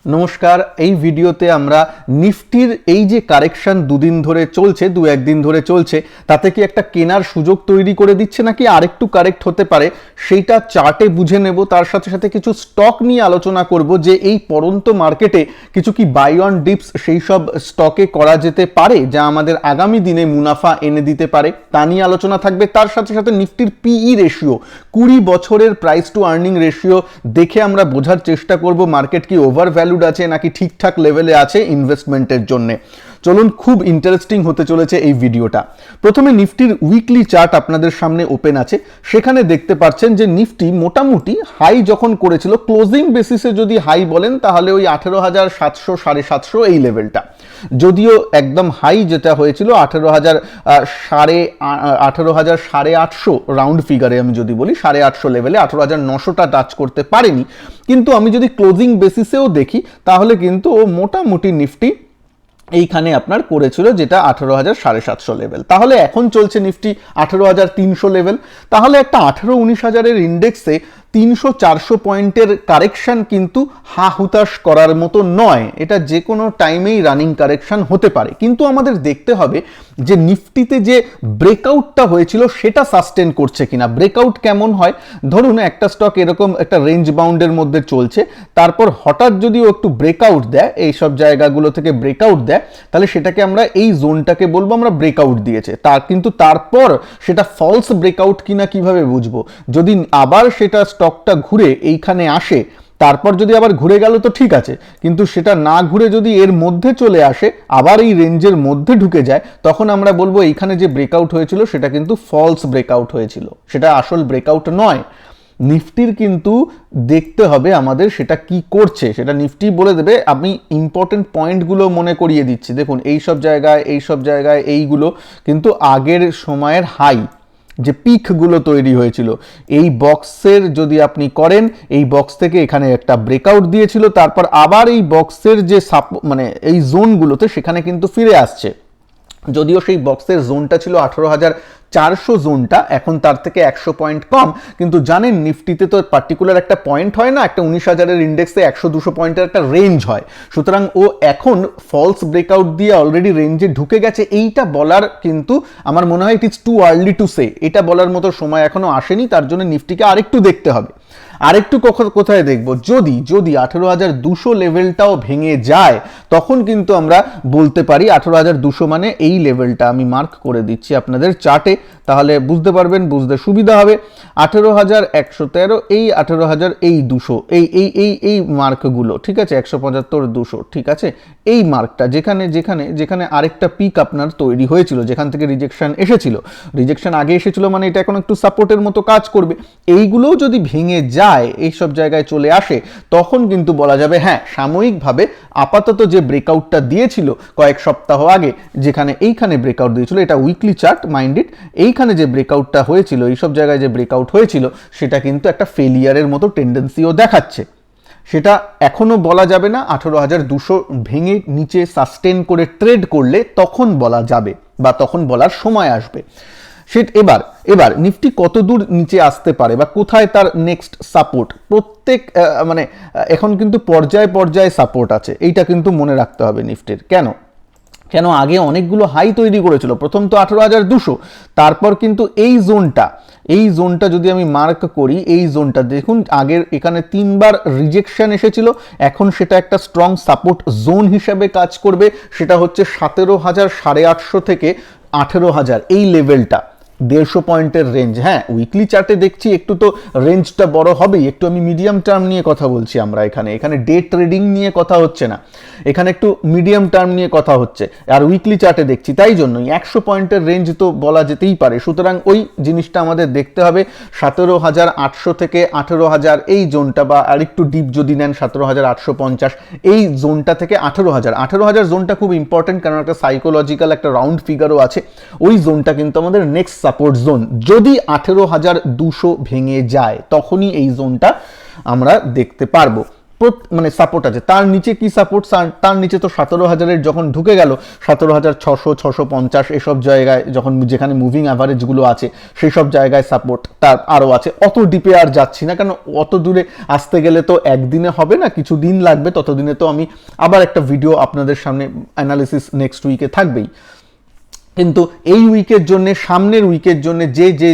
नमस्कार। এই ভিডিওতে আমরা নিফটির এই যে কারেকশন দুদিন ধরে চলছে, দু একদিন ধরে চলছে, তাতে কি একটা কেনার সুযোগ তৈরি করে দিচ্ছে নাকি আরেকটু কারেক্ট হতে পারে সেইটা চার্টে বুঝে নেব। তার সাথে সাথে কিছু স্টক নিয়ে আলোচনা করব যে এই পড়ন্ত মার্কেটে কিছু কি বাই অন ডিপস সেই সব স্টকে করা যেতে পারে যা আমাদের আগামী দিনে মুনাফা এনে দিতে পারে, তা নিয়ে আলোচনা থাকবে। তার সাথে সাথে নিফটির পিই রেশিও 20 বছরের প্রাইস টু আর্নিং রেশিও দেখে আমরা বোঝার চেষ্টা করব মার্কেট কি ওভারভ্যালুড আছে নাকি ঠিকঠাক লেভেলে আছে ইনভেস্টমেন্টের জন্য। চলুন, খুব ইন্টারেস্টিং হতে চলেছে এই ভিডিওটা। প্রথমে নিফটির উইকলি চার্ট আপনাদের সামনে ওপেন আছে। সেখানে দেখতে পাচ্ছেন যে নিফটি মোটামুটি হাই যখন করেছিল, ক্লোজিং বেসিসে যদি হাই বলেন তাহলে ওই 18,700 750 এই লেভেলটা, যদিও একদম হাই যেটা হয়েছিল 18,800 রাউন্ড ফিগারে আমি যদি বলি 850 লেভেলে 18,900টা টাচ করতে পারেনি। কিন্তু আমি যদি ক্লোজিং বেসিসেও দেখি তাহলে কিন্তু ও মোটামুটি নিফটি এইখানে আপনার করেছিল যেটা 18,750 লেভেল। তাহলে এখন চলছে নিফটি 18,300 লেভেল। তাহলে একটা 18-19 হাজারের ইন্ডেক্সে 300-400 পয়েন্টের কারেকশন কিন্তু হা হুতাশ করার মতো নয়। এটা যে কোনো টাইমেই রানিং কারেকশন হতে পারে, কিন্তু আমাদের দেখতে হবে যে নিফটিতে যে ব্রেকআউটটা হয়েছিল সেটা সাস্টেন করছে কিনা। ব্রেকআউট কেমন হয়, ধরুন একটা স্টক এরকম একটা রেঞ্জ বাউন্ডের মধ্যে চলছে, তারপর হঠাৎ যদি ও একটু ব্রেকআউট দেয়, এই সব জায়গাগুলো থেকে ব্রেকআউট দেয়, তাহলে সেটাকে আমরা এই জোনটাকে বলবো আমরা ব্রেকআউট দিয়েছে। কিন্তু তারপর সেটা ফলস ব্রেকআউট কিনা কিভাবে বুঝবো? যদি আবার সেটা স্টকটা ঘুরে এইখানে আসে, তারপর যদি আবার ঘুরে গেল তো ঠিক আছে, কিন্তু সেটা না ঘুরে যদি এর মধ্যে চলে আসে, আবার এই রেঞ্জের মধ্যে ঢুকে যায়, তখন আমরা বলবো এইখানে যে ব্রেকআউট হয়েছিল সেটা কিন্তু ফলস ব্রেকআউট হয়েছিল, সেটা আসল ব্রেকআউট নয়। নিফটির কিন্তু দেখতে হবে আমাদের সেটা কি করছে, সেটা নিফটি বলে দেবে। আমি ইম্পর্টেন্ট পয়েন্টগুলো মনে করিয়ে দিচ্ছি। দেখুন এই সব জায়গায় এইগুলো কিন্তু আগের সময়ের হাই যে পিকগুলো তৈরি হয়েছিল, এই বক্সের যদি আপনি করেন, এই বক্স থেকে এখানে একটা ব্রেকআউট দিয়েছিল, তারপর আবার এই বক্সের যে এই জোনগুলোতে সেখানে কিন্তু ফিরে আসছে। যদিও সেই বক্সের জোনটা ছিল 18,400 জোনটা, এখন তার থেকে 100 পয়েন্ট কম। কিন্তু জানেন নিফটিতে তো পার্টিকুলার একটা পয়েন্ট হয় না, একটা 19 হাজারের ইন্ডেক্সে 100-200 পয়েন্টের একটা রেঞ্জ হয়। সুতরাং ও এখন ফলস ব্রেকআউট দিয়ে অলরেডি রেঞ্জে ঢুকে গেছে, এইটা বলার কিন্তু আমার মনে হয় it is too early to say. এটা বলার মতো সময় এখনো আসেনি, তার জন্য নিফটিকে আরেকটু দেখতে হবে। আরেকটু কোথায় দেখবো, যদি 18,200 লেভেলটাও ভেঙে যায়, তখন কিন্তু আমরা বলতে পারি 18,200 মানে এই লেভেলটা আমি মার্ক করে দিচ্ছি আপনাদের চার্টে, তাহলে বুঝতে পারবেন, বুঝতে সুবিধা হবে। 18,113, এই 18,000, এই 200, এই মার্কগুলো ঠিক আছে, 175, 200 ঠিক আছে। এই মার্কটা যেখানে আরেকটা পিক আপনার তৈরি হয়েছিল, যেখান থেকে রিজেকশন এসেছিল, রিজেকশন আগে এসেছিল মানে এটা এখন একটু সাপোর্টের মতো কাজ করবে। এইগুলোও যদি ভেঙে যায়, এইসব জায়গায় চলে আসে, তখন কিন্তু বলা যাবে হ্যাঁ, সাময়িকভাবে আপাতত যে ব্রেকআউটটা দিয়েছিল কয়েক সপ্তাহ আগে, যেখানে এইখানে ব্রেকআউট দিয়েছিল, এটা উইকলি চার্ট মাইন্ডেড, এইখানে যে ব্রেকআউটটা হয়েছিল, এইসব জায়গায় যে ব্রেকআউট হয়েছিল, সেটা কিন্তু একটা ফেলিয়ারের মতো টেন্ডেন্সিও দেখাচ্ছে। সেটা এখনো বলা যাবে না। 18,200 ভেঙে নিচে সাস্টেন করে ট্রেড করলে তখন বলা যাবে, বা তখন বলার সময় আসবে। এবার নিফটি কত দূর নিচে আসতে পারে বা কোথায় তার নেক্সট সাপোর্ট, প্রত্যেক এখন কিন্তু পর্যায়ে সাপোর্ট আছে, এইটা কিন্তু মনে রাখতে হবে নিফটির। কেন আগে অনেকগুলো হাই তৈরি করেছিল, প্রথম তো 18,200, তারপর কিন্তু এই জোনটা যদি আমি মার্ক করি, এই জোনটা দেখুন আগের এখানে 3 বার রিজেকশন এসেছিল, এখন সেটা একটা স্ট্রং সাপোর্ট জোন হিসেবে কাজ করবে। সেটা হচ্ছে 17,850 থেকে 18,000 এই লেভেলটা, 150 পয়েন্টের রেঞ্জ। হ্যাঁ, উইকলি চার্টে দেখছি একটু তো রেঞ্জটা বড় হবেই। একটু আমি মিডিয়াম টার্ম নিয়ে কথা বলছি, আমরা এখানে ডে ট্রেডিং নিয়ে কথা হচ্ছে না, এখানে একটু মিডিয়াম টার্ম নিয়ে কথা হচ্ছে, আর উইকলি চার্টে দেখছি, তাই জন্যই 100 পয়েন্টের রেঞ্জ তো বলা যেতেই পারে। সুতরাং ওই জিনিসটা আমাদের দেখতে হবে 17,800 থেকে 18,000 এই জোনটা, বা আরেকটু ডিপ যদি নেন 17,850 এই জোনটা থেকে 18,000 জোনটা খুব ইম্পর্টেন্ট, কারণ একটা সাইকোলজিক্যাল একটা রাউন্ড ফিগারও আছে। ওই জোনটা কিন্তু আমাদের নেক্সট সাপোর্ট জোন। যদি 18,200 ভেঙে যায়, তখনই এই জোনটা আমরা দেখতে পারবো। মানে সাপোর্ট আছে। তার নিচে কি সাপোর্ট, তার নিচে তো 17,000-এর যখন ঢুকে গেল 17,600, 650 এসব জায়গায় যখন, যেখানে মুভিং অ্যাভারেজগুলো আছে সেই সব জায়গায় সাপোর্ট তার আরও আছে। অত ডিপে আর যাচ্ছি না, কারণ অত দূরে আসতে গেলে তো একদিনে হবে না, কিছু দিন লাগবে। ততদিনে তো আমি আবার একটা ভিডিও আপনাদের সামনে অ্যানালিসিস নেক্সট উইকে থাকবেই। কিন্তু এই উইকের জন্য, সামনের উইকের জন্য যে যে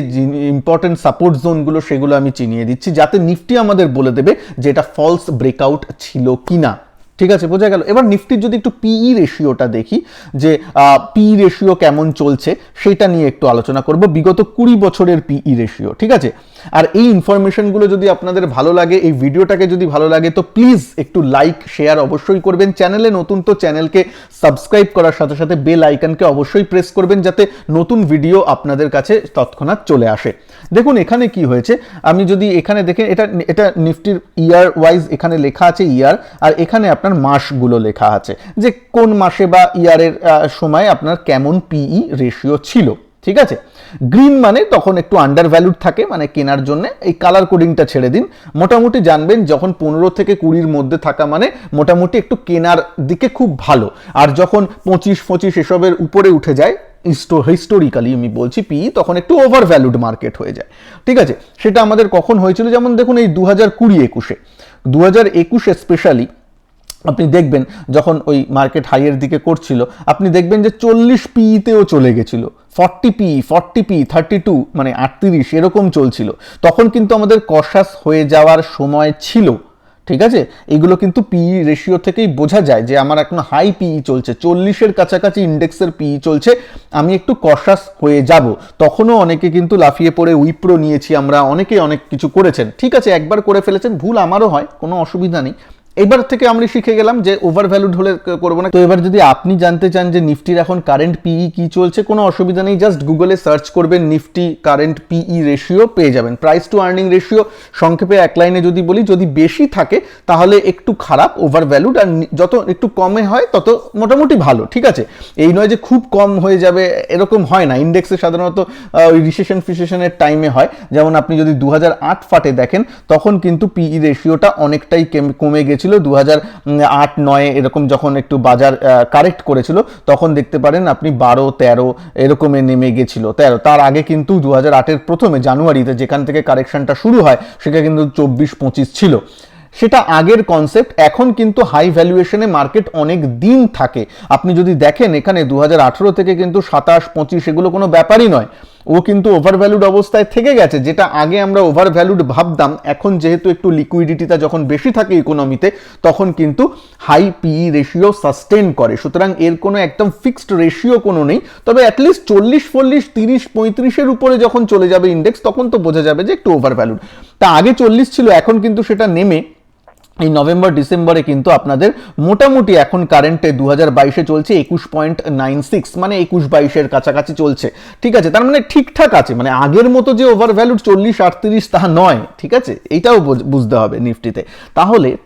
ইম্পর্টেন্ট সাপোর্ট জোনগুলো সেগুলো আমি চিনিয়ে দিচ্ছি, যাতে নিফটি আমাদের বলে দেবে যে এটা ফলস ব্রেকআউট ছিল কিনা। ঠিক আছে, বোঝা গেল। এবার নিফটির যদি একটু পিই রেশিওটা দেখি, যে পিই রেশিও কেমন চলছে সেটা নিয়ে একটু আলোচনা করব, বিগত 20 বছরের পিই রেশিও। ঠিক আছে, আর এই ইনফরমেশনগুলো যদি আপনাদের ভালো লাগে, এই ভিডিওটাকে যদি ভালো লাগে, তো প্লিজ একটু লাইক শেয়ার অবশ্যই করবেন। চ্যানেলে নতুন তো চ্যানেলকে সাবস্ক্রাইব করার সাথে সাথে বেল আইকনকে অবশ্যই প্রেস করবেন, যাতে নতুন ভিডিও আপনাদের কাছে তৎক্ষণাৎ চলে আসে। দেখুন এখানে কি হয়েছে, আমি যদি এখানে দেখেন, এটা নিফটির ইয়ার ওয়াইজ এখানে লেখা আছে ইয়ার, আর এখানে আপনার মাসগুলো লেখা আছে যে কোন মাসে বা ইয়ারের সময় আপনার কেমন পিই রেশিও ছিল। ঠিক আছে, গ্রিন মানে তখন একটু আন্ডার ভ্যালুড থাকে, মানে কেনার জন্য। এই কালার কোডিংটা ছেড়ে দিন, মোটামুটি জানবেন যখন 15 থেকে 20-র মধ্যে থাকা মানে মোটামুটি একটু কেনার দিকে খুব ভালো। আর যখন 25-25 এসবের উপরে উঠে যায়, হিস্টোরিক্যালি আমি বলছি পিই, তখন একটু ওভার ভ্যালুড মার্কেট হয়ে যায়। ঠিক আছে, সেটা আমাদের কখন হয়েছিল, যেমন দেখুন এই 2020-21 স্পেশালি আপনি দেখবেন যখন ওই মার্কেট হাইয়ের দিকে করছিল, আপনি দেখবেন যে 40 পিইতেও চলে গেছিল, 40 পি, 32, মানে 38 এরকম চলছিল। তখন কিন্তু আমাদের কশাস হয়ে যাওয়ার সময় ছিল। ঠিক আছে, এগুলো কিন্তু পিই রেশিও থেকেই বোঝা যায় যে আমার এখন হাই পিই চলছে, 40-এর কাছাকাছি ইন্ডেক্সের পিই চলছে, আমি একটু কশাস হয়ে যাব। তখনও অনেকে কিন্তু লাফিয়ে পড়ে উইপ্রো নিয়েছি আমরা, অনেকে অনেক কিছু করেছেন। ঠিক আছে, একবার করে ফেলেছেন, ভুল আমারও হয়, কোনো অসুবিধা নেই। এবার থেকে আমরা শিখে গেলাম যে ওভার ভ্যালুড হলে করবো না। তো এবার যদি আপনি জানতে চান যে নিফটির এখন কারেন্ট পিই কি চলছে, কোনো অসুবিধা নেই, জাস্ট গুগলে সার্চ করবেন নিফটি কারেন্ট পিই রেশিও, পেয়ে যাবেন। প্রাইস টু আর্নিং রেশিও সংক্ষেপে এক লাইনে যদি বলি, যদি বেশি থাকে তাহলে একটু খারাপ, ওভার ভ্যালুড, আর যত একটু কমে হয় তত মোটামুটি ভালো। ঠিক আছে, এই নয় যে খুব কম হয়ে যাবে, এরকম হয় না। ইন্ডেক্সে সাধারণত ওই রিসেশনের টাইমে হয়, যেমন আপনি যদি 2008 ফাটে দেখেন, তখন কিন্তু পিই রেশিওটা অনেকটাই কমে গেছে। 2008-9 এরকম যখন একটু বাজার কারেক্ট করেছিল, তখন দেখতে পারেন আপনি 12-13 এরকমে নেমে গেছিল, 13। তার আগে কিন্তু 2008-এর প্রথমে জানুয়ারিতে যেখান থেকে কারেকশনটা শুরু হয়, সেটা কিন্তু 24-25 ছিল। সেটা আগের কনসেপ্ট। এখন কিন্তু হাই ভ্যালুয়েশনে মার্কেট অনেক দিন থাকে। আপনি যদি দেখেন এখানে 2018 থেকে কিন্তু 27-25 এগুলো কোনো ব্যাপারই নয়, ও কিন্তু ওভার ভ্যালুড অবস্থায় থেকে গেছে। যেটা আগে আমরা ওভার ভ্যালুড ভাবতাম, এখন যেহেতু একটু লিকুইডিটিটা যখন বেশি থাকে ইকোনমিতে, তখন কিন্তু হাই পিই রেশিও সাস্টেন করে। সুতরাং এর কোনো একদম ফিক্সড রেশিও কোনো নেই, তবে অ্যাটলিস্ট 40-40, 30-35-এর উপরে যখন চলে যাবে ইন্ডেক্স, তখন তো বোঝা যাবে যে একটু ওভার ভ্যালুড। তা আগে 40 ছিল, এখন কিন্তু সেটা নেমে এই নভেম্বর ডিসেম্বরে কিন্তু আপনাদের মোটামুটি এখন কারেন্টে 2022-এ চলছে 21.96, মানে 21-22-এর কাছাকাছি চলছে। ঠিক আছে, তার মানে ঠিকঠাক আছে, মানে আগের মতো যে ওভার ভ্যালুড 40-38 তা নয়। ঠিক আছে, এইটাও বুঝতে হবে নিফটিতে।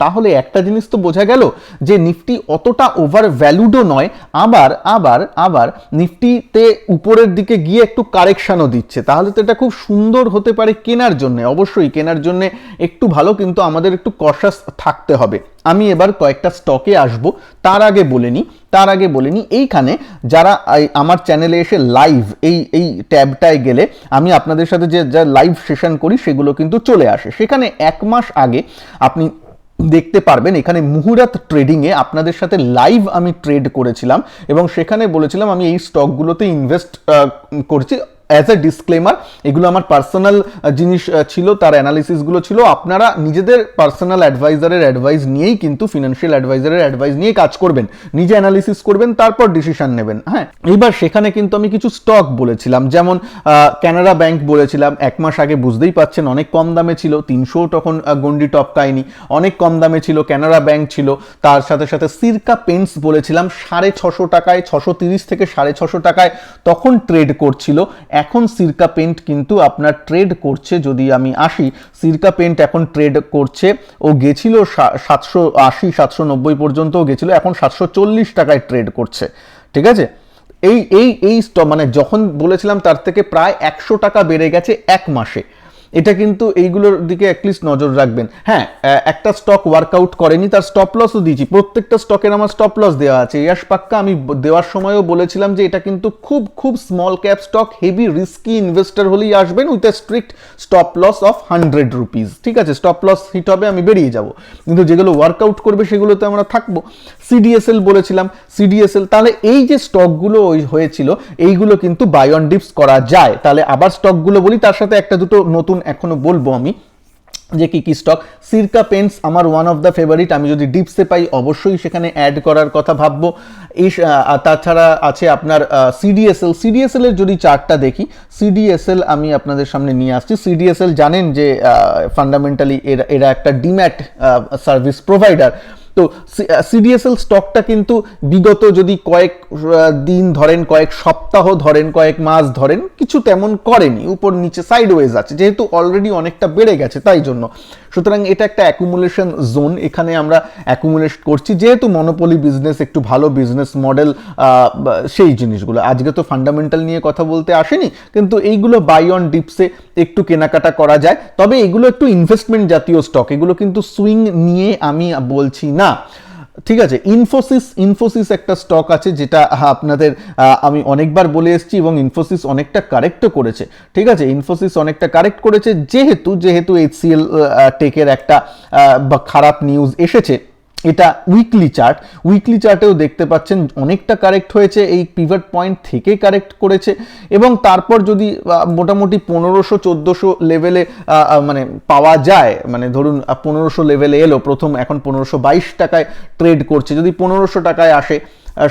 তাহলে একটা জিনিস তো বোঝা গেল যে নিফটি অতটা ওভার ভ্যালুডও নয়, আবার নিফটিতে উপরের দিকে গিয়ে একটু কারেকশনও দিচ্ছে। তাহলে তো এটা খুব সুন্দর হতে পারে কেনার জন্য। অবশ্যই কেনার জন্য একটু ভালো, কিন্তু আমাদের একটু কশাস থাকতে হবে। আমি এবার কয়েকটা স্টকে আসব, তার আগে বলে নিই এইখানে যারা আমার চ্যানেলে এসে লাইভ এই ট্যাবটায় গেলে আমি আপনাদের সাথে যে যা লাইভ সেশন করি সেগুলো কিন্তু চলে আসে। সেখানে 1 মাস আগে আপনি দেখতে পারবেন এখানে মুহুরাত ট্রেডিংয়ে আপনাদের সাথে লাইভ আমি ট্রেড করেছিলাম, এবং সেখানে বলেছিলাম আমি এই স্টকগুলোতে ইনভেস্ট করছি। অ্যাজ এ ডিসক্লেমার, এগুলো আমার পার্সোনাল জিনিস ছিল, তার অ্যানালিসিসগুলো ছিল। আপনারা নিজেদের পার্সোনাল অ্যাডভাইজারের অ্যাডভাইস নিয়েই কিন্তু, ফিনান্সিয়াল অ্যাডভাইজারের অ্যাডভাইস নিয়ে কাজ করবেন, নিজে অ্যানালিসিস করবেন, তারপর ডিসিশন নেবেন। হ্যাঁ, এইবার সেখানে কিন্তু আমি কিছু স্টক বলেছিলাম, যেমন কানাড়া ব্যাংক বলেছিলাম 1 মাস আগে, বুঝতেই পাচ্ছেন অনেক কম দামে ছিল, 300 তখন গন্ডি টপকায়নি, অনেক কম দামে ছিল, কানাড়া ব্যাংক ছিল। তার সাথে সাথে সিরকা পেন্টস বলেছিলাম 650 টাকায়, 630 থেকে 650 টাকায় তখন ট্রেড করছিল। এখন সিরকা পেন্ট কিন্তু আপনার ট্রেড করছে, যদি আমি আসি, সিরকা পেন্ট এখন ট্রেড করছে, ও গেছিল 780-790 পর্যন্ত গেছিল, এখন 740 টাকায় ট্রেড করছে। ঠিক আছে, এই স্টক মানে যখন বলেছিলাম তার থেকে প্রায় 100 টাকা বেড়ে গেছে 1 মাসে। এটা কিন্তু এইগুলোর দিকে অ্যাটলিস্ট নজর রাখবেন। হ্যাঁ, একটা স্টক ওয়ার্কআউট করেনি, তার স্টপ লসও দিয়েছি, প্রত্যেকটা স্টকের আমার স্টপ লস দেওয়া আছে। ইয়াশ পাক্কা আমি দেওয়ার সময়ও বলেছিলাম যে এটা কিন্তু খুব খুব small cap stock, heavy risky investor হলেই আসবেন with a strict stop loss of 100 rupees. ঠিক আছে, স্টপ লস হিট হবে, আমি বেরিয়ে যাব, কিন্তু যেগুলো ওয়ার্কআউট করবে সেগুলোতে আমরা থাকবো। সিডিএসএল বলেছিলাম, সিডিএসএল, তাহলে এই যে স্টকগুলো হয়েছিল এইগুলো কিন্তু বাই অন ডিপস করা যায়। তাহলে আবার স্টকগুলো বলি, তার সাথে একটা দুটো নতুন এখনো বলবো আমি যে কি কি স্টক। সিরকা পেন্টস আমার ওয়ান অফ দ্য ফেভারিট, আমি যদি ডিপসে পাই অবশ্যই সেখানে অ্যাড করার কথা ভাববো। এই তাছাড়া আছে আপনার সিডিএসএল। সিডিএসএল এর যদি চার্টটা দেখি, সিডিএসএল আমি আপনাদের সামনে নিয়ে আসছি। সিডিএসএল জানেন যে ফান্ডামেন্টালি এরা একটা ডিম্যাট সার্ভিস প্রোভাইডার। তো সিডিএসএল স্টকটা কিন্তু বিগত যদি কয়েক দিন ধরেন, কয়েক সপ্তাহ ধরেন, কয়েক মাস ধরেন, কিছু তেমন করেনি, উপর নিচে সাইডওয়েজ আছে, যেহেতু অলরেডি অনেকটা বেড়ে গেছে তাই জন্য। সুতরাং এটা একটা অ্যাকুমুলেশন জোন, এখানে আমরা অ্যাকুমুলেট করছি, যেহেতু মনোপলি বিজনেস, একটু ভালো বিজনেস মডেল, সেই জিনিসগুলো। আজকে তো ফান্ডামেন্টাল নিয়ে কথা বলতে আসেনি, কিন্তু এইগুলো বাই অন ডিপসে একটু কেনাকাটা করা যায়। তবে এগুলো একটু ইনভেস্টমেন্ট জাতীয় স্টক, এগুলো কিন্তু সুইং নিয়ে আমি বলছি না। ঠিক আছে, ইনফোসিস একটা স্টক আছে যেটা আপনাদের আমি অনেকবার বলে এসেছি, এবং ইনফোসিস অনেকটা কারেক্টও করেছে। ঠিক আছে, ইনফোসিস অনেকটা কারেক্ট করেছে, যেহেতু এইচসিএল টেকের একটা খারাপ নিউজ এসেছে। এটা উইকলি চার্টেও দেখতে পাচ্ছেন অনেকটা কারেক্ট হয়েছে, এই পিভট পয়েন্ট থেকে কারেক্ট করেছে, এবং তারপর যদি মোটামুটি 1500-1400 লেভেলে মানে পাওয়া যায়, মানে ধরুন 1500 লেভেলে এলো প্রথম, এখন 1522 টাকায় ট্রেড করছে, যদি 1500 টাকায় আসে,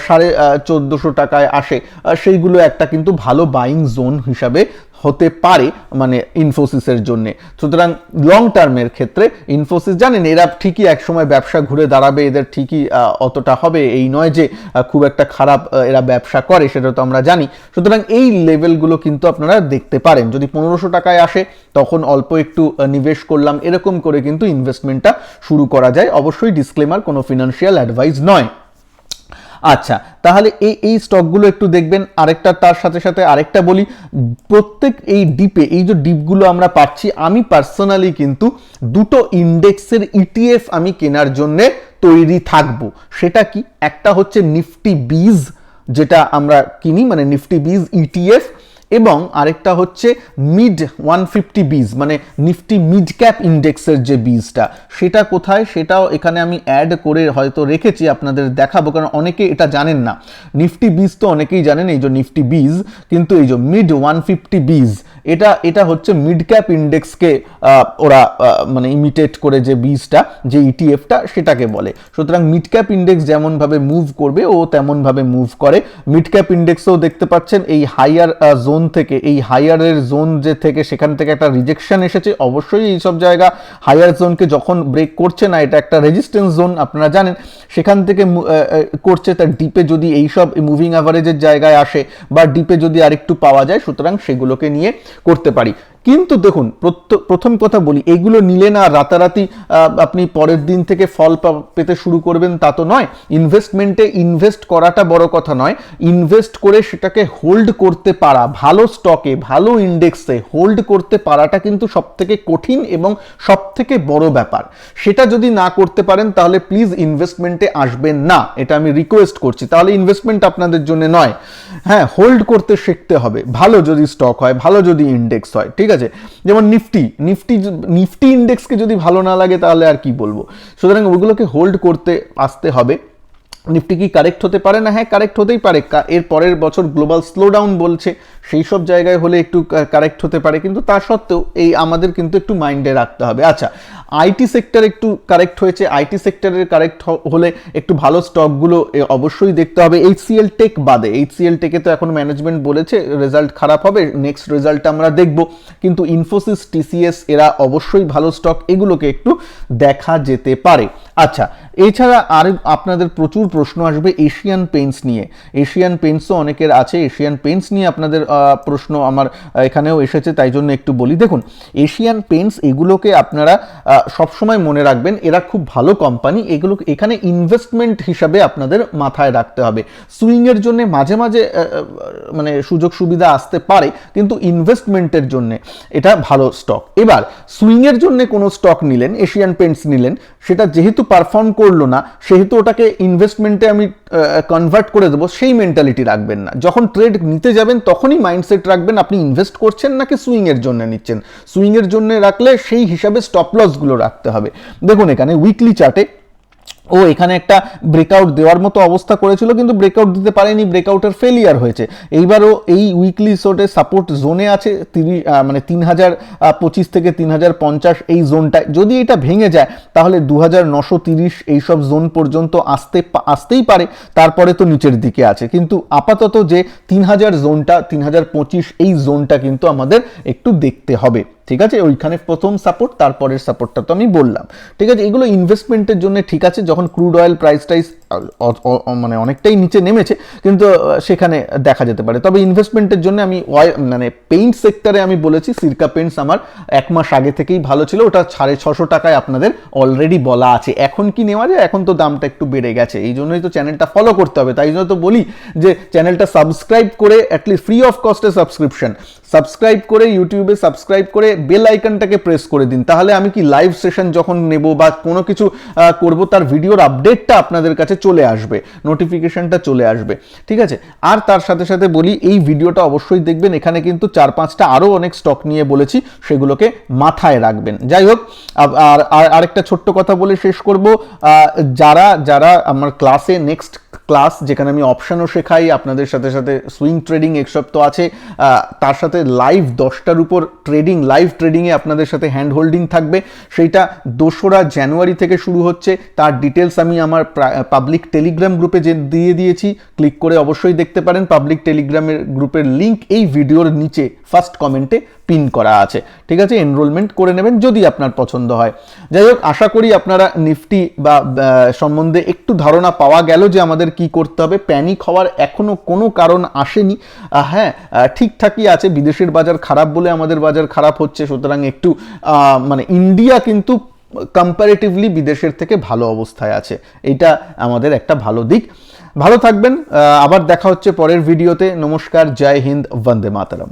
1450 টাকায় আসে, সেইগুলো একটা কিন্তু ভালো বাইং জোন হিসাবে হতে পারে, মানে ইনফোসিসের জন্য। সুতরাং লং টার্মের ক্ষেত্রে ইনফোসিস, জানেন এরা ঠিকই একসময় ব্যবসা ঘুরে দাঁড়াবে, এদের ঠিকই অতটা হবে, এই নয় যে খুব একটা খারাপ এরা ব্যবসা করে, সেটা তো আমরা জানি। সুতরাং এই লেভেলগুলো কিন্তু আপনারা দেখতে পারেন, যদি 1500 টাকায় আসে তখন অল্প একটু নিবেশ করলাম, এরকম করে কিন্তু ইনভেস্টমেন্টটা শুরু করা যায়। অবশ্যই ডিসক্লেমার, কোনো ফিনান্সিয়াল অ্যাডভাইস নয়। আচ্ছা, তাহলে এই স্টকগুলো একটু দেখবেন। আরেকটা, তার সাথে সাথে আরেকটা বলি, প্রত্যেক এই ডিপে, এই যে ডিপগুলো আমরা পাচ্ছি, আমি পার্সোনালি কিন্তু দুটো ইন্ডেক্সের ইটিএফ আমি কেনার জন্য তৈরি থাকবো। সেটা কি, একটা হচ্ছে নিফটি বিজ, যেটা আমরা কিনি, মানে নিফটি বিজ ইটিএফ, এবং আরেকটা হচ্ছে মিড 150 বিজ, মানে নিফটি মিড ক্যাপ ইন্ডেক্সের যে বীজটা, সেটা কোথায়, সেটাও এখানে আমি অ্যাড করে হয়তো রেখেছি, আপনাদের দেখাবো, কারণ অনেকে এটা জানেন না। নিফটি বীজ তো অনেকেই জানেন, এই যে নিফটি বীজ, কিন্তু এই যে মিড 150 বীজ, এটা হচ্ছে মিড ক্যাপ ইন্ডেক্সকে ওরা মানে ইমিটেট করে, যে বীজটা, যে ইটিএফটা, সেটাকে বলে। সুতরাং মিড ক্যাপ ইন্ডেক্স যেমনভাবে মুভ করবে ও তেমনভাবে মুভ করে। মিড ক্যাপ ইন্ডেক্সও দেখতে পাচ্ছেন এই হাইয়ার জোন থেকে, এই হাইয়ারের জোন যে থেকে, সেখান থেকে একটা রিজেকশন এসেছে। অবশ্যই এই সব জায়গা হাইয়ার জোনকে যখন ব্রেক করছে না, এটা একটা রেজিস্ট্যান্স জোন, আপনারা জানেন, সেখান থেকে করছে, তার ডিপে যদি এই সব মুভিং অ্যাভারেজের জায়গায় আসে, বা ডিপে যদি আরেকটু পাওয়া যায়, সুতরাং সেগুলোকে নিয়ে করতে পারি। কিন্তু দেখুন, প্রথম কথা বলি, এগুলো নিলে না রাতারাতি আপনি পরের দিন থেকে ফল পেতে শুরু করবেন তা তো নয়। ইনভেস্টমেন্টে ইনভেস্ট করাটা বড় কথা নয়, ইনভেস্ট করে সেটাকে হোল্ড করতে পারা, ভালো স্টকে, ভালো ইন্ডেক্সে হোল্ড করতে পারাটা কিন্তু সবথেকে কঠিন এবং সবথেকে বড় ব্যাপার। সেটা যদি না করতে পারেন তাহলে প্লিজ ইনভেস্টমেন্টে আসবেন না, এটা আমি রিকোয়েস্ট করছি। তাহলে ইনভেস্টমেন্ট আপনাদের জন্য নয়। হ্যাঁ, হোল্ড করতে শিখতে হবে, ভালো যদি স্টক হয়, ভালো যদি ইন্ডেক্স হয়। ঠিক আছে, যেমন নিফটি ইন্ডেক্সকে যদি ভালো না লাগে তাহলে আর কি বলবো। সুতরাং ওগুলোকে হোল্ড করতে আসতে হবে। নিফটি কি কারেক্ট হতে পারে না? হ্যাঁ, কারেক্ট হতেই পারে। এর পরের বছর গ্লোবাল স্লোডাউন বলছে, সেই সব জায়গায় হলে একটু কারেক্ট হতে পারে, কিন্তু তা সত্ত্বেও এই আমাদের কিন্তু একটু মাইন্ডে রাখতে হবে। আচ্ছা, আইটি সেক্টর একটু কারেক্ট হয়েছে, আইটি সেক্টরের কারেক্ট হলে একটু ভালো স্টকগুলো অবশ্যই দেখতে হবে। এইচসিএল টেক বাদে, এইচসিএল টেকে তো এখন ম্যানেজমেন্ট বলেছে রেজাল্ট খারাপ হবে, নেক্সট রেজাল্ট আমরা দেখব, কিন্তু ইনফোসিস, টিসিএস এরা অবশ্যই ভালো স্টক, এগুলোকে একটু দেখা যেতে পারে। আচ্ছা, এছাড়া আর আপনাদের প্রচুর প্রশ্ন আসবে এশিয়ান পেইন্টস নিয়ে। এশিয়ান পেইন্টসও অনেকের আছে, এশিয়ান পেইন্টস নিয়ে আপনাদের প্রশ্ন আমার এখানেও এসেছে, তাই জন্য একটু বলি। দেখুন, এশিয়ান পেইন্টস এগুলোকে আপনারা সবসময় মনে রাখবেন, এরা খুব ভালো কোম্পানি, এগুলো এখানে ইনভেস্টমেন্ট হিসাবে আপনাদের মাথায় রাখতে হবে। সুইংয়ের জন্য মাঝে মাঝে মানে সুযোগ সুবিধা আসতে পারে, কিন্তু ইনভেস্টমেন্টের জন্য এটা ভালো স্টক। এবার সুইংয়ের জন্য কোনো স্টক নিলেন, এশিয়ান পেইন্টস নিলেন, সেটা যেহেতু পারফর্ম করলো না সেহেতু ওটাকে ইনভেস্টমেন্টে আমি কনভার্ট করে দেবো, সেই মেন্টালিটি রাখবেন না। যখন ট্রেড নিতে যাবেন তখনই মাইন্ডসেট রাখবেন আপনি ইনভেস্ট করছেন নাকি সুইংয়ের জন্য নিচ্ছেন। সুইংয়ের জন্য রাখলে সেই হিসাবে স্টপ লসগুলো রাখতে হবে। দেখুন এখানে উইকলি চার্টে ও এখানে একটা ব্রেকআউট দেওয়ার মতো অবস্থা করেছিল, কিন্তু ব্রেকআউট দিতে পারেনি, ব্রেকআউটের ফেলিয়ার হয়েছে। এইবারও এই উইকলি শর্টে সাপোর্ট জোনে আছে 3025 থেকে 3050 এই জোনটায়। যদি এটা ভেঙে যায় তাহলে 2930 এইসব জোন পর্যন্ত আসতেই পারে, তারপরে তো নিচের দিকে আছে। কিন্তু আপাতত যে 3000 জোনটা, 3025 এই জোনটা কিন্তু আমাদের একটু দেখতে হবে, ঠিক আছে। ওইখানে প্রথম সাপোর্ট, তারপরের সাপোর্টটা তো আমি বললাম, ঠিক আছে। এগুলো ইনভেস্টমেন্টের জন্য ঠিক আছে, যখন ক্রুড অয়েল প্রাইস মানে অনেকটাই নিচে নেমেছে, কিন্তু সেখানে দেখা যেতে পারে। তবে ইনভেস্টমেন্টের জন্য আমি পেইন্ট সেক্টরে আমি বলেছি সিরকা পেইন্টস আমার 1 মাস আগে থেকেই ভালো ছিল, ওটা 650 টাকায় আপনাদের অলরেডি বলা আছে। এখন কি নেওয়া যায়? এখন তো দামটা একটু বেড়ে গেছে, এই জন্যই তো চ্যানেলটা ফলো করতে হবে। তাই জন্য তো বলি যে চ্যানেলটা সাবস্ক্রাইব করে, অ্যাটলিস্ট ফ্রি অফ কস্টে সাবস্ক্রাইব করে, ইউটিউবে সাবস্ক্রাইব করে বেল আইকনটাকে প্রেস করে দিন। তাহলে আমি কি লাইভ সেশন যখন নেব বা কোনো কিছু করব, তার ভিডিওর আপডেটটা আপনাদের কাছে চলে আসবে, নোটিফিকেশনটা চলে আসবে, ঠিক আছে। আর তার সাথে সাথে বলি, এই ভিডিওটা অবশ্যই দেখবেন, এখানে কিন্তু 4-5টা আরও অনেক স্টক নিয়ে বলেছি, সেগুলোকে মাথায় রাখবেন। যাই হোক, আর আরেকটা ছোট্ট কথা বলে শেষ করব, যারা আমার ক্লাসে, নেক্সট ক্লাস যেখানে আমি অপশানও শেখাই, আপনাদের সাথে সাথে সুইং ট্রেডিং এসব তো আছে, তার সাথে লাইভ 10টার উপর ট্রেডিং, লাইভ ট্রেডিংয়ে আপনাদের সাথে হ্যান্ড হোল্ডিং থাকবে। সেইটা 2রা জানুয়ারি থেকে শুরু হচ্ছে। তার ডিটেলস আমি আমার পাবলিক টেলিগ্রাম গ্রুপে দিয়ে দিয়েছি, ক্লিক করে অবশ্যই দেখতে পারেন। পাবলিক টেলিগ্রামের গ্রুপের লিঙ্ক এই ভিডিওর নিচে ফার্স্ট কমেন্টে পিন করা আছে, ঠিক আছে। এনরোলমেন্ট করে নেবেন যদি আপনার পছন্দ হয়। যাই হোক, আশা করি আপনারা নিফটি বা সম্বন্ধে একটু ধারণা পাওয়া গেল যে আমাদের কি করতে হবে। প্যানিক হওয়ার এখনো কোনো কারণ আসেনি, হ্যাঁ ঠিকঠাকই আছে। বিদেশের বাজার খারাপ বলে আমাদের বাজার খারাপ হচ্ছে, সুতরাং একটু মানে ইন্ডিয়া কিন্তু কম্পারেটিভলি বিদেশের থেকে ভালো অবস্থায় আছে, এটা আমাদের একটা ভালো দিক। ভালো থাকবেন, আবার দেখা হচ্ছে পরের ভিডিওতে। নমস্কার, জয় হিন্দ, বন্দে মাতরম।